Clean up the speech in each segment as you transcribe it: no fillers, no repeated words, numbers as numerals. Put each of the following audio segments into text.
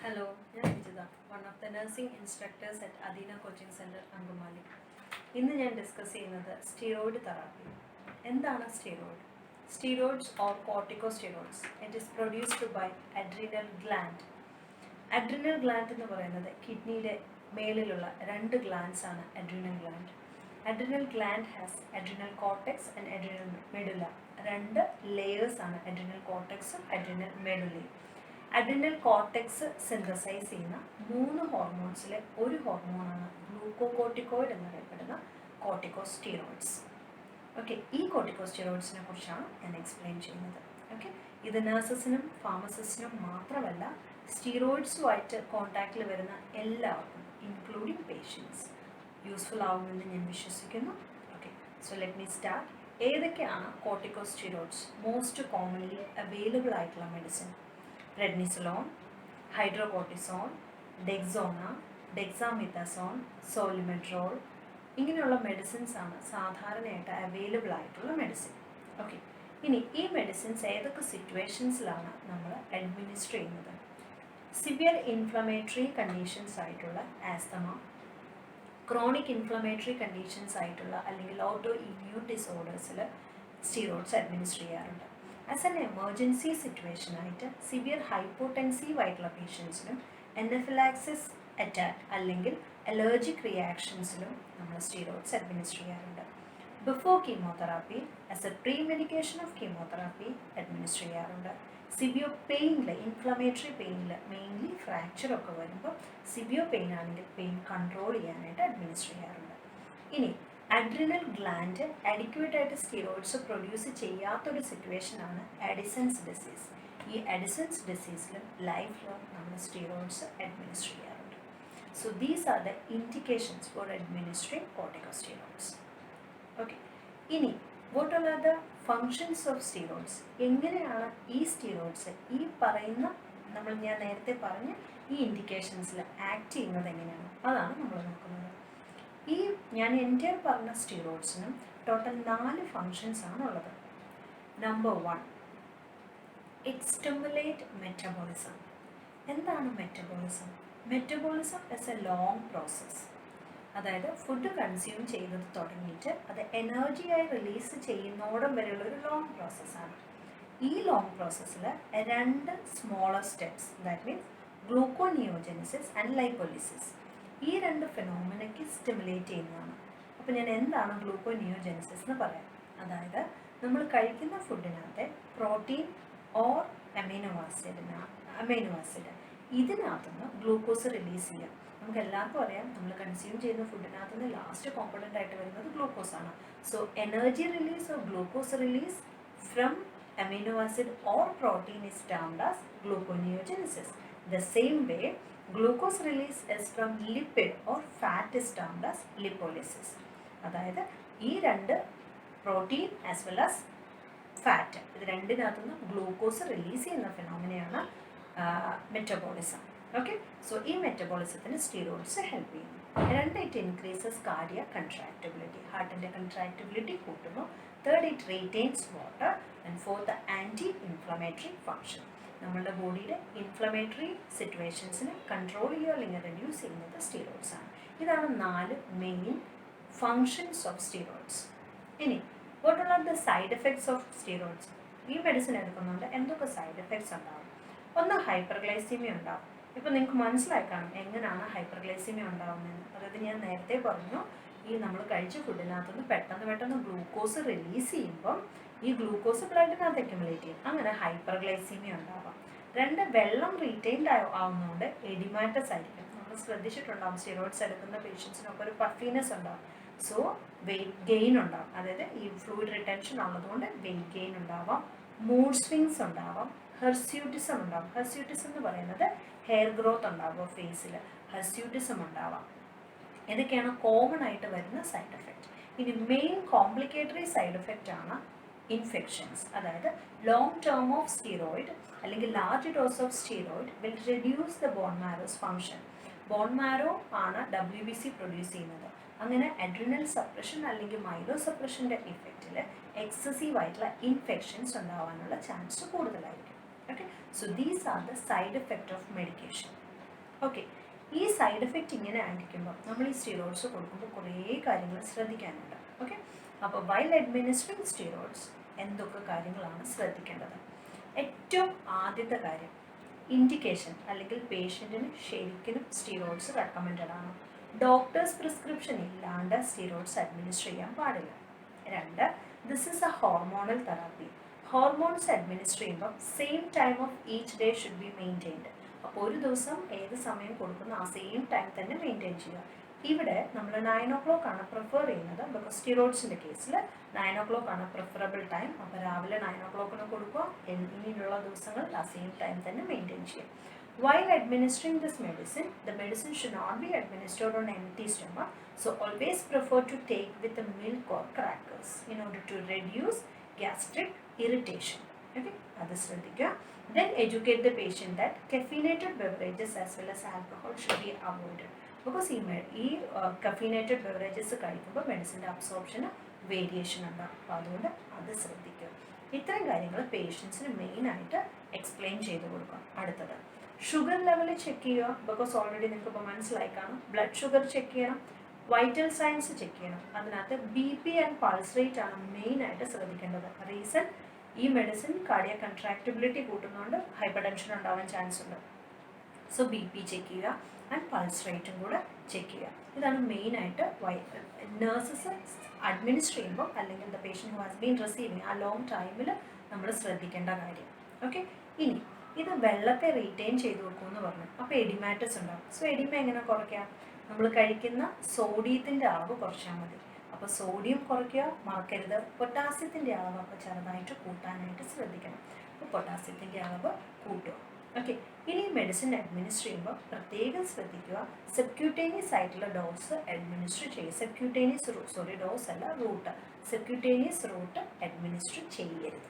Hello, ഞാൻ Vijitha, one of the nursing instructors at Adeena coaching centre Angamaly. ഇന്ന് ഞാൻ ഡിസ്കസ് ചെയ്യുന്നത് സ്റ്റീറോയിഡ് തെറാപ്പി. എന്താണ് steroid? Steroids or corticosteroids it is produced by adrenal gland. Adrenal gland എന്ന് പറയുന്നത് കിഡ്നിയുടെ മേളിലുള്ള രണ്ട് ഗ്ലാൻഡ്സ് ആണ് adrenal gland. Adrenal gland has adrenal cortex and adrenal medulla. രണ്ട് ലേയേഴ്സ് ആണ് അഡ്രീനൽ കോർട്ടെക്സും അഡ്രീനൽ മെഡുലയും. അഡ്രിനൽ കോർട്ടെക്സ് സിന്തസൈസ് ചെയ്യുന്ന 3 ഹോർമോൺസിലെ ഒരു ഹോർമോണാണ് ഗ്ലൂക്കോകോർട്ടിക്കോയിഡ് എന്നറിയപ്പെടുന്ന കോർട്ടിക്കോസ്റ്റീറോയിഡ്സ്. ഓക്കെ, ഈ കോർട്ടിക്കോസ്റ്റീറോയിഡ്സിനെ കുറിച്ചാണ് ഞാൻ എക്സ്പ്ലെയിൻ ചെയ്യുന്നത്. ഓക്കെ, ഇത് നഴ്സസിനും ഫാർമസിസ്റ്റിനും മാത്രമല്ല സ്റ്റീറോയിഡ്സുമായിട്ട് കോൺടാക്റ്റിൽ വരുന്ന എല്ലാവർക്കും ഇൻക്ലൂഡിങ് പേഷ്യൻസ് യൂസ്ഫുൾ ആവുമെന്ന് ഞാൻ വിശ്വസിക്കുന്നു. Okay, so let me start. ഏതൊക്കെയാണ് കോർട്ടിക്കോസ്റ്റീറോയിഡ്സ്? മോസ്റ്റ് കോമൺലി അവൈലബിൾ ആയിട്ടുള്ള medicine: prednisolone, hydrocortisone, Dexona, dexamethasone, Solmetrol. ഇങ്ങനെയുള്ള മെഡിസിൻസ് ആണ് സാധാരണയായിട്ട് അവൈലബിൾ ആയിട്ടുള്ള മെഡിസിൻ. ഓക്കെ, ഇനി ഈ മെഡിസിൻസ് ഏതൊക്കെ സിറ്റുവേഷൻസിലാണ് നമ്മൾ അഡ്മിനിസ്റ്റർ ചെയ്യുന്നത്? സിവിയർ ഇൻഫ്ലമേറ്ററി കണ്ടീഷൻസ് ആയിട്ടുള്ള ആസ്തമ, ക്രോണിക് ഇൻഫ്ലമേറ്ററി കണ്ടീഷൻസ് ആയിട്ടുള്ള അല്ലെങ്കിൽ ഓട്ടോ ഇമ്മ്യൂൺ ഡിസോർഡേഴ്സിൽ സ്റ്റീറോയിഡ്സ് അഡ്മിനിസ്റ്റർ ചെയ്യാറുണ്ട്. ആസ് എൻ എമർജൻസി സിറ്റുവേഷൻ ആയിട്ട് സിവിയർ ഹൈപ്പോടെൻസീവ് ആയിട്ടുള്ള പേഷ്യൻസിനും എനഫിലാക്സിസ് അറ്റാക്ക് അല്ലെങ്കിൽ അലർജിക് റിയാക്ഷൻസിലും നമ്മൾ സ്റ്റീറോയിഡ്സ് അഡ്മിനിസ്റ്റർ ചെയ്യാറുണ്ട്. Before chemotherapy as A pre medication of chemotherapy administer ചെയ്യാറുണ്ട്. സിവിയർ പെയിനിൽ, ഇൻഫ്ലമേറ്ററി പെയിനിൽ, മെയിൻലി ഫ്രാക്ചർ ഒക്കെ വരുമ്പോൾ സിവിയർ പെയിൻ ആണെങ്കിൽ പെയിൻ കൺട്രോൾ ചെയ്യാനായിട്ട് അഡ്മിനിസ്റ്റർ ചെയ്യാറുണ്ട്. ഇനി അഡ്രിനൽ ഗ്ലാൻഡ് അഡിക്വേറ്റ് ആയിട്ട് സ്റ്റീറോയിഡ്സ് പ്രൊഡ്യൂസ് ചെയ്യാത്തൊരു സിറ്റുവേഷനാണ് അഡിസൺസ് ഡിസീസ്. ഈ അഡിസൺസ് ഡിസീസിൽ ലൈഫ് ലോങ് നമ്മൾ സ്റ്റീറോയിഡ്സ് അഡ്മിനിസ്റ്റർ ചെയ്യാറുണ്ട്. So these are the indications for administering corticosteroids. Okay, ഇനി what are the functions of steroids? എങ്ങനെയാണ് ഈ സ്റ്റീറോയിഡ്സ് ഈ പറയുന്ന ഞാൻ നേരത്തെ പറഞ്ഞ ഈ ഇൻഡിക്കേഷൻസിൽ ആക്ട് ചെയ്യുന്നത് എങ്ങനെയാണ്? അതാണ് നമ്മൾ നോക്കുന്നത്. ഞാൻ എൻ്റെ പറഞ്ഞ സ്റ്റീറോയിഡ്സിനും ടോട്ടൽ 4 ഫങ്ഷൻസ് ആണുള്ളത്. Number 1, it stimulate metabolism. എന്താണ് metabolism? Metabolism is a long process. അതായത് ഫുഡ് കൺസ്യൂം ചെയ്തത് തുടങ്ങിയിട്ട് അത് എനർജിയായി റിലീസ് ചെയ്യുന്നോടം വരെയുള്ള ഒരു ലോങ് പ്രോസസ്സാണ്. ഈ ലോങ് പ്രോസസ്സിൽ 2 smaller steps, that means gluconeogenesis and lipolysis, ഈ 2 ഫെനോമിനയ്ക്ക് സ്റ്റിമുലേറ്റ് ചെയ്യുന്നതാണ്. അപ്പോൾ ഞാൻ എന്താണ് ഗ്ലൂക്കോനിയോജനിസിസ് എന്ന് പറയാം. അതായത് നമ്മൾ കഴിക്കുന്ന ഫുഡിനകത്തെ പ്രോട്ടീൻ ഓർ അമൈനോ ആസിഡ് ഇതിനകത്തുനിന്ന് ഗ്ലൂക്കോസ് റിലീസ് ചെയ്യാം. നമുക്ക് എല്ലാവർക്കും അറിയാം, നമ്മൾ കൺസ്യൂം ചെയ്യുന്ന ഫുഡിനകത്തുനിന്ന് ലാസ്റ്റ് കോമ്പണൻ്റ് ആയിട്ട് വരുന്നത് ഗ്ലൂക്കോസ് ആണ്. So energy release or glucose release from amino acid or protein is termed as gluconeogenesis. The same way, glucose release is from lipid or fat is termed as lipolysis. അതായത് ഈ 2 protein as well as fat, ഇത് രണ്ടിനകത്തുനിന്ന് glucose release ചെയ്യുന്ന ഫിനോമിനയാണ് metabolism. Okay, so ഈ മെറ്റബോളിസത്തിന് steroids help ചെയ്യുന്നു. 2, it increases cardiac contractability, ഹാർട്ടിൻ്റെ contractility കൂട്ടുന്നു. 3, it retains water. And 4, anti inflammatory function. നമ്മളുടെ ബോഡിയുടെ ഇൻഫ്ലമേറ്ററി സിറ്റുവേഷൻസിനെ കൺട്രോൾ ചെയ്യുക അല്ലെങ്കിൽ റെഡ്യൂസ് ചെയ്യുന്നത് സ്റ്റീറോയിഡ്സ് ആണ്. ഇതാണ് 4 മെയിൻ ഫങ്ഷൻസ് ഓഫ് സ്റ്റീറോയിഡ്സ്. ഇനി what are the side effects of steroids? ഈ മെഡിസിൻ എടുക്കുന്നതുകൊണ്ട് എന്തൊക്കെ സൈഡ് എഫക്ട്സ് ഉണ്ടാകും? ഒന്ന്, ഹൈപ്പർഗ്ലൈസീമിയ ഉണ്ടാകും. ഇപ്പോൾ നിങ്ങൾക്ക് മനസ്സിലായി കാണും എങ്ങനെയാണ് ഹൈപ്പർഗ്ലൈസീമിയ ഉണ്ടാകുന്നതെന്ന്. അതായത് ഞാൻ നേരത്തെ പറഞ്ഞു, ഈ നമ്മൾ കഴിച്ച ഫുഡിനകത്തുനിന്ന് പെട്ടെന്ന് ഗ്ലൂക്കോസ് റിലീസ് ചെയ്യുമ്പം ഈ ഗ്ലൂക്കോസ് ബ്ലഡിനകത്ത് അക്യുമുലേറ്റ് ചെയ്യും. അങ്ങനെ ഹൈപ്പർഗ്ലൈസീമിയ ഉണ്ടാവാം. 2, വെള്ളം റീറ്റെയിൻഡ് ആവുന്നതുകൊണ്ട് എഡിമാറ്റസ് ആയിരിക്കും. നമ്മൾ ശ്രദ്ധിച്ചിട്ടുണ്ടാകും, സ്റ്റീറോയിഡ്സ് എടുക്കുന്ന പേഷ്യൻസിനൊക്കെ ഒരു പഫിനെസ് ഉണ്ടാകും. സോ വെയിറ്റ് ഗെയിൻ ഉണ്ടാകും. അതായത് ഈ ഫ്ലൂയിഡ് റിട്ടൻഷൻ ഉള്ളതുകൊണ്ട് വെയിറ്റ് ഗെയിൻ ഉണ്ടാവാം. മൂഡ് സ്വിങ്സ് ഉണ്ടാവാം. ഹെർസ്യൂട്ടിസം ഉണ്ടാവും. ഹെർസ്യൂട്ടിസം എന്ന് പറയുന്നത് ഹെയർ ഗ്രോത്ത് ഉണ്ടാവുക ഫേസിൽ. ഹെർസ്യൂട്ടിസം ഉണ്ടാവാം. ഇതൊക്കെയാണ് കോമൺ ആയിട്ട് വരുന്ന സൈഡ് എഫക്റ്റ്. ഇനി മെയിൻ കോംപ്ലിക്കേറ്ററി സൈഡ് എഫക്റ്റ് ആണ് ഇൻഫെക്ഷൻസ്. അതായത് ലോങ് ടേം ഓഫ് സ്റ്റീറോയിഡ് അല്ലെങ്കിൽ large dose of steroid will reduce the bone marrow's function. Bone marrow ആണ് WBC പ്രൊഡ്യൂസ് ചെയ്യുന്നത്. അങ്ങനെ അഡ്രിനൽ സപ്രഷൻ അല്ലെങ്കിൽ മൈലോ സപ്രഷൻ്റെ ഇഫക്റ്റിൽ എക്സസീവ് ആയിട്ടുള്ള ഇൻഫെക്ഷൻസ് ഉണ്ടാവാനുള്ള ചാൻസ് കൂടുതലായിരിക്കും. Okay, so these are the side effect of medication. Okay, ഈ സൈഡ് എഫക്റ്റ് ഇങ്ങനെ ആയിരിക്കുമ്പോൾ നമ്മൾ ഈ സ്റ്റീറോയിഡ്സ് കൊടുക്കുമ്പോൾ കുറേ കാര്യങ്ങൾ ശ്രദ്ധിക്കാനുണ്ട്. ഓക്കെ, അപ്പോൾ വൈൽ അഡ്മിനിസ്ട്രിങ് സ്റ്റീറോയിഡ്സ് എന്തൊക്കെ കാര്യങ്ങളാണ് ശ്രദ്ധിക്കേണ്ടത്? ഏറ്റവും ആദ്യത്തെ കാര്യം, ഇൻഡിക്കേഷൻ അല്ലെങ്കിൽ പേഷ്യൻറ്റിന് ശരിക്കും സ്റ്റീറോയിഡ്സ് റെക്കമെൻഡഡ് ആണ്. ഡോക്ടേഴ്സ് പ്രിസ്ക്രിപ്ഷൻ ഇല്ലാണ്ട് സ്റ്റീറോയിഡ്സ് അഡ്മിനിസ്റ്റർ ചെയ്യാൻ പാടില്ല. 2, this is a hormonal therapy. Hormones administer ചെയ്യുമ്പോൾ same time of each day should be maintained. അപ്പോൾ ഒരു ദിവസം ഏത് സമയം കൊടുക്കുന്ന ആ സെയിം ടൈം തന്നെ മെയിൻറ്റെയിൻ ചെയ്യുക. ഇവിടെ നമ്മൾ 9 o'clock ആണ് പ്രിഫർ ചെയ്യുന്നത്. ബിക്കോസ് സ്റ്റീറോയിഡ്സിൻ്റെ കേസിൽ 9 o'clock ആണ് പ്രിഫറബിൾ ടൈം. അപ്പോൾ രാവിലെ 9 o'clock കൊടുക്കുക, ഇനിയുള്ള ദിവസങ്ങളിൽ ആ സെയിം ടൈം തന്നെ മെയിൻറ്റെയിൻ ചെയ്യുക. While administering this medicine, the medicine should not be administered on empty stomach. So always prefer to take with the milk or crackers in order to reduce gastric irritation. Okay, that is ശ്രദ്ധിക്കുക. Then educate the patient that caffeinated beverages as well as alcohol should be avoided. Because ഈ caffeinated beverages കഴിക്കുമ്പോൾ മെഡിസിൻ്റെ അബ്സോർപ്ഷന് variation ഉണ്ടാകും. അപ്പോൾ അതുകൊണ്ട് അത് ശ്രദ്ധിക്കുക. ഇത്തരം കാര്യങ്ങൾ പേഷ്യൻസിന് മെയിനായിട്ട് എക്സ്പ്ലെയിൻ ചെയ്ത് കൊടുക്കുക. അടുത്തത്, ഷുഗർ ലെവൽ ചെക്ക് ചെയ്യുക. ബിക്കോസ് ഓൾറെഡി നിങ്ങൾക്ക് ഇപ്പോൾ മനസ്സിലായി കാണും. ബ്ലഡ് ഷുഗർ ചെക്ക് ചെയ്യണം, വൈറ്റൽ സയൻസ് ചെക്ക് ചെയ്യണം. അതിനകത്ത് BP ആൻഡ് പൾസ് റേറ്റ് ആണ് മെയിനായിട്ട് ശ്രദ്ധിക്കേണ്ടത്. റീസൺ, ഈ medicine cardiac contractability കൂട്ടുന്നതുകൊണ്ട് hyper tension ഉണ്ടാവാൻ ചാൻസ് ഉണ്ട്. സോ BP ചെക്ക് ചെയ്യുക ആൻഡ് പൾസ് റേറ്റും കൂടെ ചെക്ക് ചെയ്യുക. ഇതാണ് മെയിനായിട്ട് നഴ്സസ് അഡ്മിനിസ്റ്റർ ചെയ്യുമ്പോൾ അല്ലെങ്കിൽ the patient who has been receiving ആ ലോങ് ടൈമിൽ നമ്മൾ ശ്രദ്ധിക്കേണ്ട കാര്യം. ഓക്കെ, ഇനി ഇത് വെള്ളത്തെ റീറ്റെയിൻ ചെയ്ത് വെക്കുമെന്ന് പറഞ്ഞു. അപ്പോൾ എഡിമാറ്റസ് ഉണ്ടാകും. സോ എഡിമ എങ്ങനെ കുറയ്ക്കാം? നമ്മൾ കഴിക്കുന്ന സോഡിയത്തിൻ്റെ അളവ് കുറച്ചാൽ മതി. അപ്പോൾ സോഡിയം കുറയ്ക്കുക, മറക്കരുത്. പൊട്ടാസ്യത്തിൻ്റെ അളവ് അപ്പോൾ ചെറുതായിട്ട് കൂട്ടാനായിട്ട് ശ്രദ്ധിക്കണം. അപ്പോൾ പൊട്ടാസ്യത്തിൻ്റെ അളവ് കൂട്ടുക. ഓക്കെ, ഇനി മെഡിസിൻ അഡ്മിനിസ്റ്റർ ചെയ്യുമ്പോൾ പ്രത്യേകം ശ്രദ്ധിക്കുക, സബ്ക്യൂട്ടേനിയസ് ആയിട്ടുള്ള ഡോസ് അഡ്മിനിസ്റ്റർ ചെയ്യുക. ഡോസ് അല്ല, റൂട്ട്. സബ്ക്യൂട്ടേനിയസ് റൂട്ട് അഡ്മിനിസ്റ്റർ ചെയ്യരുത്.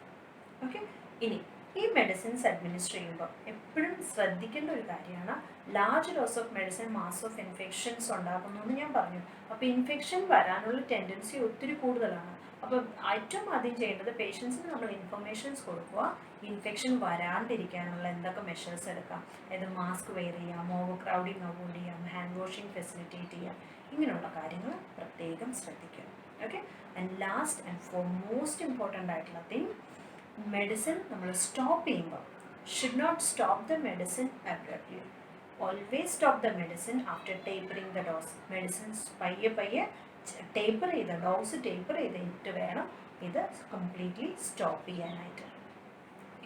ഓക്കെ, ഇനി ഈ മെഡിസിൻസ് അഡ്മിനിസ്റ്റർ ചെയ്യുമ്പോൾ എപ്പോഴും ശ്രദ്ധിക്കേണ്ട ഒരു കാര്യമാണ്, large dose of medicine mass of infections ഉണ്ടാകുന്നു എന്ന് ഞാൻ പറഞ്ഞു. അപ്പോൾ ഇൻഫെക്ഷൻ വരാനുള്ള ടെൻഡൻസി ഒത്തിരി കൂടുതലാണ്. അപ്പോൾ ഏറ്റവും ആദ്യം ചെയ്യേണ്ടത് പേഷ്യൻസിന് നമ്മൾ ഇൻഫർമേഷൻസ് കൊടുക്കുക. ഇൻഫെക്ഷൻ വരാണ്ടിരിക്കാനുള്ള എന്തൊക്കെ മെഷേഴ്സ് എടുക്കാം, അതായത് മാസ്ക് വെയർ ചെയ്യാം, ഓവർ ക്രൗഡിങ് അവോയ്ഡ് ചെയ്യാം, ഹാൻഡ് വാഷിംഗ് ഫെസിലിറ്റേറ്റ് ചെയ്യാം, ഇങ്ങനെയുള്ള കാര്യങ്ങൾ പ്രത്യേകം ശ്രദ്ധിക്കുക. Okay, and last and foremost important ആയിട്ടുള്ള തിങ്, മെഡിസിൻ നമ്മൾ സ്റ്റോപ്പ് ചെയ്യുമ്പോൾ should not stop the medicine abruptly. Always stop the medicine after tapering the dose. Medicines പയ്യെ ടേപ്പർ ചെയ്ത് ഡോസ് ടേപ്പർ ചെയ്തിട്ട് വേണം ഇത് കംപ്ലീറ്റ്ലി സ്റ്റോപ്പ് ചെയ്യാനായിട്ട്.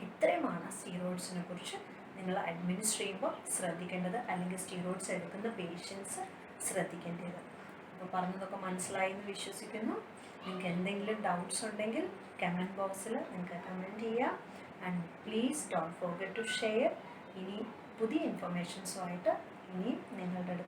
ഇത്രയുമാണ് സ്റ്റീറോയിഡ്സിനെ കുറിച്ച് നിങ്ങൾ അഡ്മിനിസ്റ്റർ ചെയ്യുമ്പോൾ ശ്രദ്ധിക്കേണ്ടത്, അല്ലെങ്കിൽ സ്റ്റീറോയിഡ്സ് എടുക്കുന്ന പേഷ്യൻസ് ശ്രദ്ധിക്കേണ്ടത്. അപ്പോൾ പറഞ്ഞതൊക്കെ മനസ്സിലായി എന്ന് വിശ്വസിക്കുന്നു. നിങ്ങൾക്ക് എന്തെങ്കിലും ഡൗട്ട്സ് ഉണ്ടെങ്കിൽ കമൻറ്റ് ബോക്സിൽ നിങ്ങൾക്ക് കമൻറ്റ് ചെയ്യാം. And please don't forget to share. ഇനി പുതിയ ഇൻഫർമേഷൻസുമായിട്ട് ഇനിയും നിങ്ങളുടെ